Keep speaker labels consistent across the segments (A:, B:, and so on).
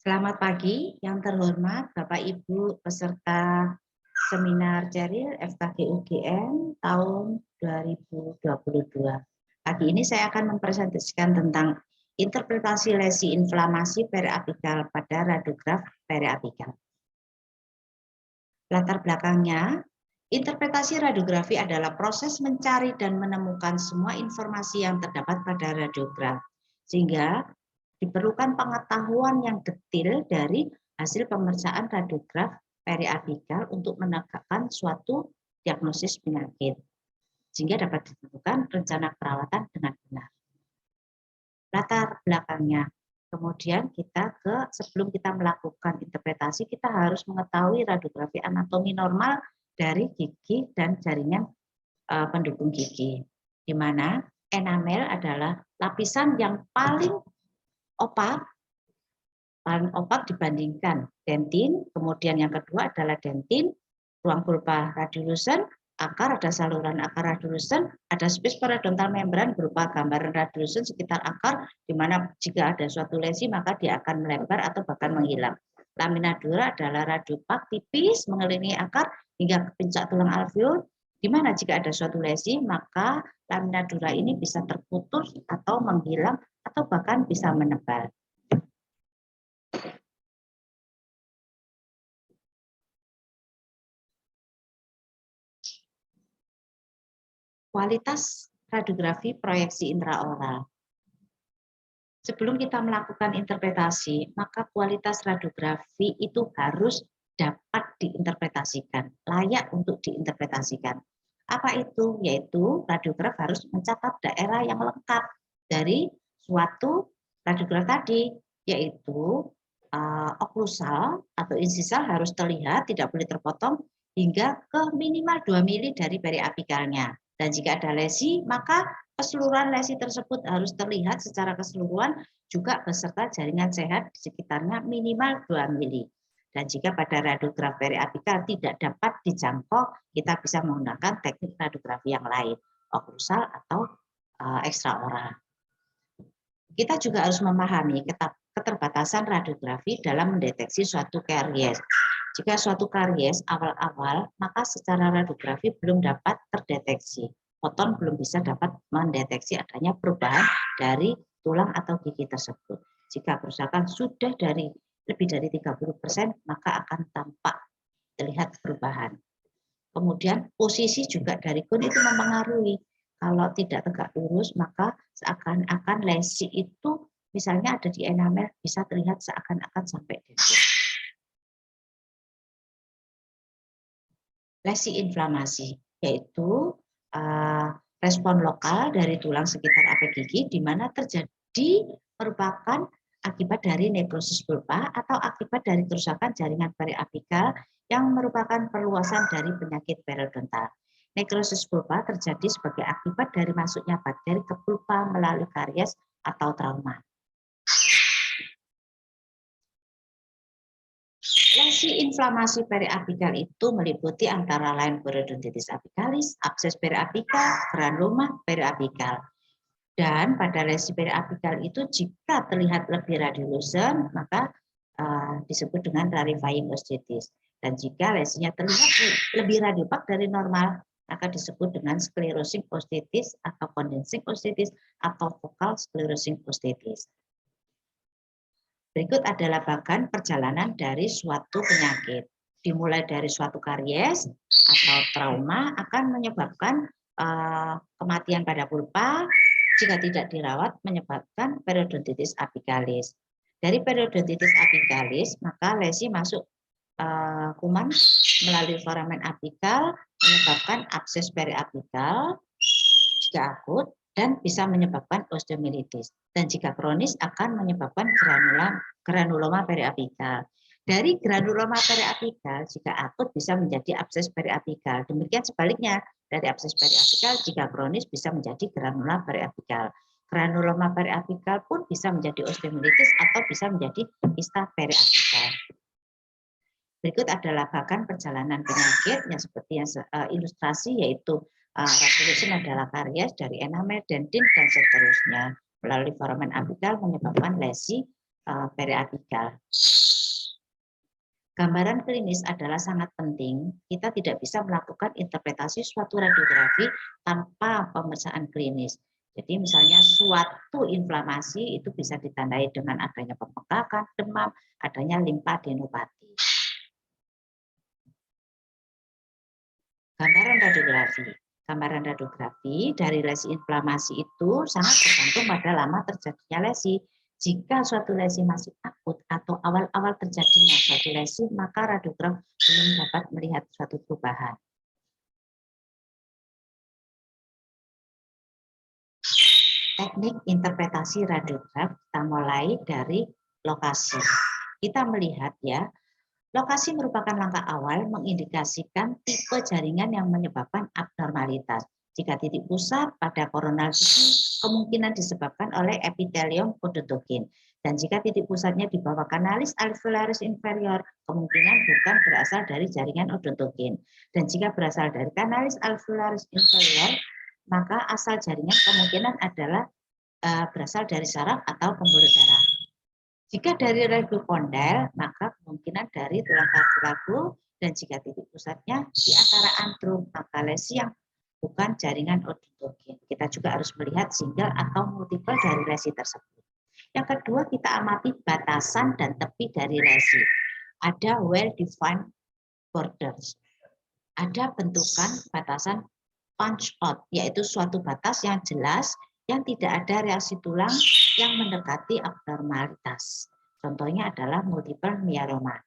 A: Selamat pagi yang terhormat Bapak Ibu peserta seminar Ceril FKG UGM tahun 2022. Pagi ini saya akan mempresentasikan tentang interpretasi lesi inflamasi periapikal pada radiograf periapikal. Latar belakangnya, interpretasi radiografi adalah proses mencari dan menemukan semua informasi yang terdapat pada radiograf, sehingga diperlukan pengetahuan yang detail dari hasil pemeriksaan radiograf periapikal untuk menegakkan suatu diagnosis penyakit, sehingga dapat ditentukan rencana perawatan dengan benar. Latar belakangnya, kemudian sebelum kita melakukan interpretasi, kita harus mengetahui radiografi anatomi normal dari gigi dan jaringan pendukung gigi, di mana enamel adalah lapisan yang paling opak dibandingkan dentin. Kemudian yang kedua adalah dentin, ruang pulpa radiolucent, akar, ada saluran akar radiolucent, ada space periodontal membran berupa gambaran radiolucent sekitar akar, di mana jika ada suatu lesi maka dia akan melebar atau bahkan menghilang. Lamina dura adalah radiopak tipis mengelilingi akar hingga ke puncak tulang alveol, di mana jika ada suatu lesi maka lamina dura ini bisa terputus atau menghilang atau bahkan bisa menebal. Kualitas radiografi proyeksi intraoral. Sebelum kita melakukan interpretasi, maka kualitas radiografi itu harus dapat diinterpretasikan, layak untuk diinterpretasikan. Apa itu? Yaitu radiograf harus mencatat daerah yang lengkap dari suatu radiograf tadi, yaitu oklusal atau insisal harus terlihat, tidak boleh terpotong, hingga ke minimal 2 mili dari periapikalnya. Dan jika ada lesi, maka keseluruhan lesi tersebut harus terlihat secara keseluruhan juga beserta jaringan sehat di sekitarnya minimal 2 mili. Dan jika pada radiograf periapikal tidak dapat dijangkau, kita bisa menggunakan teknik radiografi yang lain, oklusal atau ekstraoral. Kita juga harus memahami keterbatasan radiografi dalam mendeteksi suatu karies. Jika suatu karies awal-awal, maka secara radiografi belum dapat terdeteksi. Foton belum bisa dapat mendeteksi adanya perubahan dari tulang atau gigi tersebut. Jika kerusakan sudah lebih dari 30%, maka akan tampak terlihat perubahan. Kemudian posisi juga dari kun itu mempengaruhi. Kalau tidak tegak lurus, maka seakan-akan lesi itu misalnya ada di enamel bisa terlihat seakan-akan sampai dentin. Lesi inflamasi yaitu respon lokal dari tulang sekitar apek gigi di mana terjadi merupakan akibat dari nekrosis pulpa atau akibat dari kerusakan jaringan periapikal yang merupakan perluasan dari penyakit periodontal. Nekrosis pulpa terjadi sebagai akibat dari masuknya bakteri ke pulpa melalui karies atau trauma. Lesi inflamasi periapikal itu meliputi antara lain periodontitis apicalis, abses periapikal, granuloma periapikal. Dan pada lesi periapikal itu jika terlihat lebih radiolucent, maka disebut dengan rarefying osteitis. Dan jika lesinya terlihat lebih radiopak dari normal, maka disebut dengan sclerosing osteitis atau condensing osteitis atau focal sclerosing osteitis. Berikut adalah bagan perjalanan dari suatu penyakit. Dimulai dari suatu karies atau trauma akan menyebabkan kematian pada pulpa, jika tidak dirawat menyebabkan periodontitis apicalis. Dari periodontitis apicalis, maka lesi masuk kuman melalui foramen apikal menyebabkan abses periapikal jika akut, dan bisa menyebabkan osteomyelitis. Dan jika kronis akan menyebabkan granuloma periapikal. Dari granuloma periapikal jika akut bisa menjadi abses periapikal. Demikian sebaliknya, dari abses periapikal jika kronis bisa menjadi granuloma periapikal. Granuloma periapikal pun bisa menjadi osteomyelitis atau bisa menjadi kista periapikal. Berikut adalah bahkan perjalanan penyakit yang seperti yang ilustrasi, yaitu radiolucent adalah karies dari enamel, dentin, dan seterusnya. Melalui foramen apikal menyebabkan lesi periapikal. Gambaran klinis adalah sangat penting. Kita tidak bisa melakukan interpretasi suatu radiografi tanpa pemeriksaan klinis. Jadi misalnya suatu inflamasi itu bisa ditandai dengan adanya pembengkakan, demam, adanya limfadenopati. Gambaran radiografi. Gambaran radiografi dari lesi inflamasi itu sangat tergantung pada lama terjadinya lesi. Jika suatu lesi masih akut atau awal-awal terjadinya suatu lesi, maka radiograf belum dapat melihat suatu perubahan. Teknik interpretasi radiograf kita mulai dari lokasi. Kita melihat ya, lokasi merupakan langkah awal mengindikasikan tipe jaringan yang menyebabkan abnormalitas. Jika titik pusat pada koronal gigi kemungkinan disebabkan oleh epitelium odontogin. Dan jika titik pusatnya di bawah kanalis alveolaris inferior, kemungkinan bukan berasal dari jaringan odontogin. Dan jika berasal dari kanalis alveolaris inferior, maka asal jaringan kemungkinan adalah berasal dari saraf atau pembuluh darah. Jika dari radiokondel, maka kemungkinan dari tulang ragu-ragu, dan jika titik pusatnya di antara antrum, maka lesi yang bukan jaringan odontogin. Kita juga harus melihat single atau multiple dari lesi tersebut. Yang kedua, kita amati batasan dan tepi dari lesi. Ada well-defined borders. Ada bentukan batasan punch out, yaitu suatu batas yang jelas yang tidak ada reaksi tulang yang mendekati abnormalitas. Contohnya adalah multiple myeloma.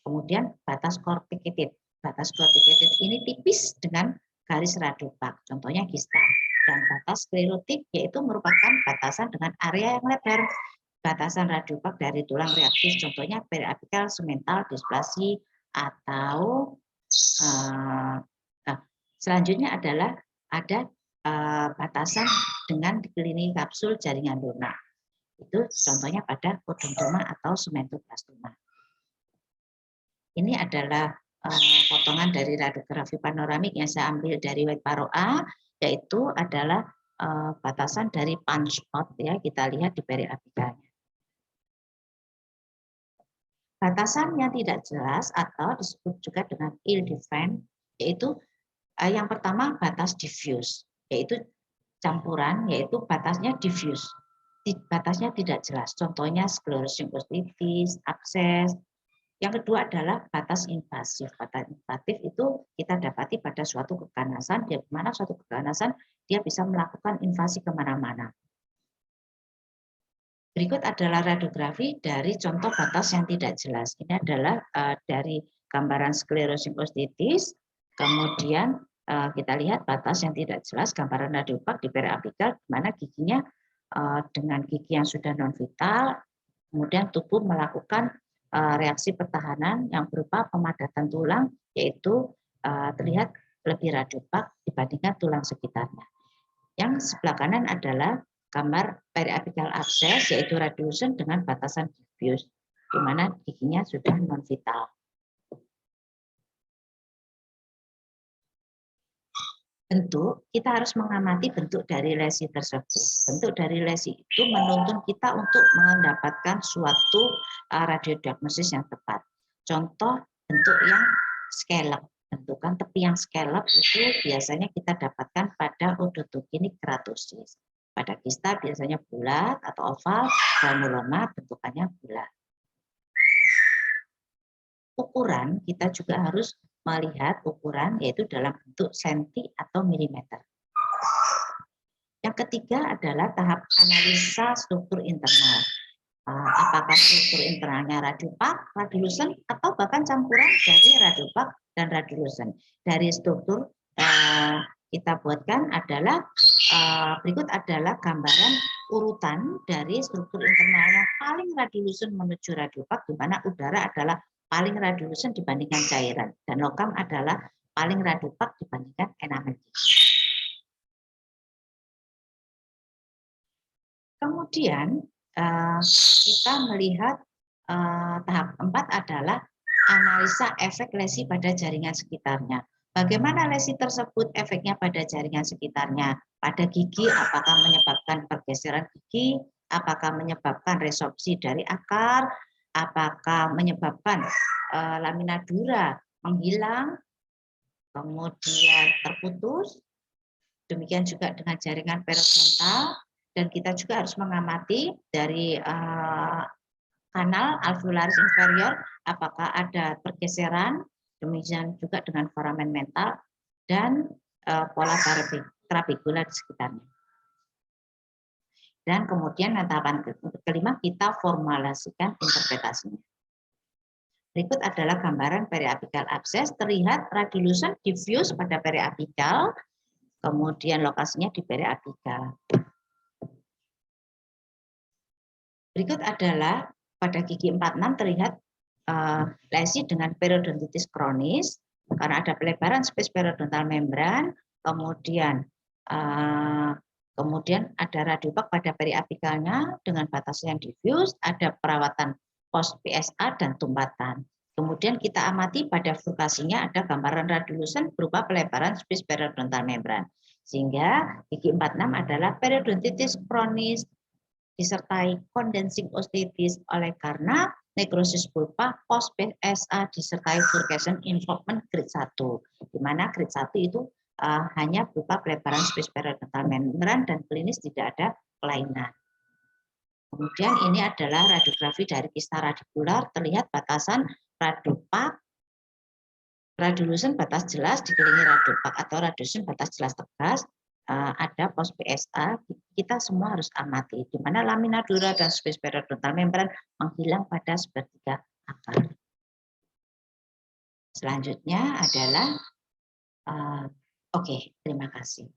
A: Kemudian batas corticated. Batas corticated ini tipis dengan garis radiopak, contohnya kista. Dan batas sklerotik yaitu merupakan batasan dengan area yang lebar. Batasan radiopak dari tulang reaktif, contohnya periapikal segmental displasi atau selanjutnya adalah ada batasan dengan dikelilingi kapsul jaringan lunak. Itu contohnya pada odontoma atau sementoblastoma. Ini adalah potongan dari radiografi panoramik yang saya ambil dari White Paro A, yaitu adalah batasan dari punch out ya, kita lihat di periapikalnya. Batasan yang tidak jelas atau disebut juga dengan ill-defined, yaitu yang pertama batas diffuse, yaitu campuran, yaitu batasnya diffuse. Batasnya tidak jelas, contohnya sclerosing ostitis, abses. Yang kedua adalah batas invasif. Batas invasif itu kita dapati pada suatu keganasan, di mana suatu keganasan dia bisa melakukan invasi kemana-mana. Berikut adalah radiografi dari contoh batas yang tidak jelas. Ini adalah dari gambaran sclerosing ostitis, kemudian kita lihat batas yang tidak jelas, gambaran radiopak di periapikal, di mana giginya dengan gigi yang sudah non vital, kemudian tubuh melakukan reaksi pertahanan yang berupa pemadatan tulang, yaitu terlihat lebih radiopak dibandingkan tulang sekitarnya. Yang sebelah kanan adalah gambar periapikal abses, yaitu radiolucent dengan batasan diffuse, di mana giginya sudah non vital. Bentuk, kita harus mengamati bentuk dari lesi tersebut. Bentuk dari lesi itu menuntun kita untuk mendapatkan suatu radiodiagnosis yang tepat. Contoh bentuk yang scallop, bentukan tepi yang scallop itu biasanya kita dapatkan pada odontogenik keratosis. Pada kista biasanya bulat atau oval, granuloma bentukannya bulat. Ukuran kita juga harus melihat ukuran yaitu dalam bentuk senti atau milimeter. Yang ketiga adalah tahap analisa struktur internal. Apakah struktur internalnya radiopak, radiolucent, atau bahkan campuran dari radiopak dan radiolucent. Dari struktur kita buatkan adalah berikut adalah gambaran urutan dari struktur internal yang paling radiolucent menuju radiopak, di mana udara adalah paling radiolucent dibandingkan cairan, dan logam adalah paling radiopak dibandingkan enamel gigi. Kemudian kita melihat tahap 4 adalah analisa efek lesi pada jaringan sekitarnya. Bagaimana lesi tersebut efeknya pada jaringan sekitarnya? Pada gigi, apakah menyebabkan pergeseran gigi, apakah menyebabkan resorpsi dari akar, apakah menyebabkan lamina dura menghilang, kemudian terputus. Demikian juga dengan jaringan periodontal, dan kita juga harus mengamati dari kanal alveolaris inferior apakah ada pergeseran, demikian juga dengan foramen mental dan pola trabekula di sekitarnya. Dan kemudian tahapan kelima kita formulasikan interpretasinya. Berikut adalah gambaran periapikal abses, terlihat radiolucent diffuse pada periapikal, kemudian lokasinya di periapikal. Berikut adalah pada gigi 46 terlihat lesi dengan periodontitis kronis karena ada pelebaran space periodontal membran, kemudian ada radiopak pada periapikalnya dengan batas yang diffuse, ada perawatan post PSA dan tumpatan. Kemudian kita amati pada furkasinya ada gambaran radiolucent berupa pelebaran space periodontal membran. Sehingga gigi 46 adalah periodontitis kronis disertai condensing osteitis oleh karena nekrosis pulpa post PSA disertai furcation involvement grade 1, di mana grade 1 itu hanya berupa pelebaran space periodontal membran dan klinis tidak ada kelainan. Kemudian ini adalah radiografi dari kista radikular, terlihat batasan radiopak, radiolucent batas jelas dikelilingi radiopak atau radiolucent batas jelas tegas, ada post PSA, kita semua harus amati, di mana lamina dura dan space periodontal membran menghilang pada sepertiga akar. Selanjutnya adalah, oke, terima kasih.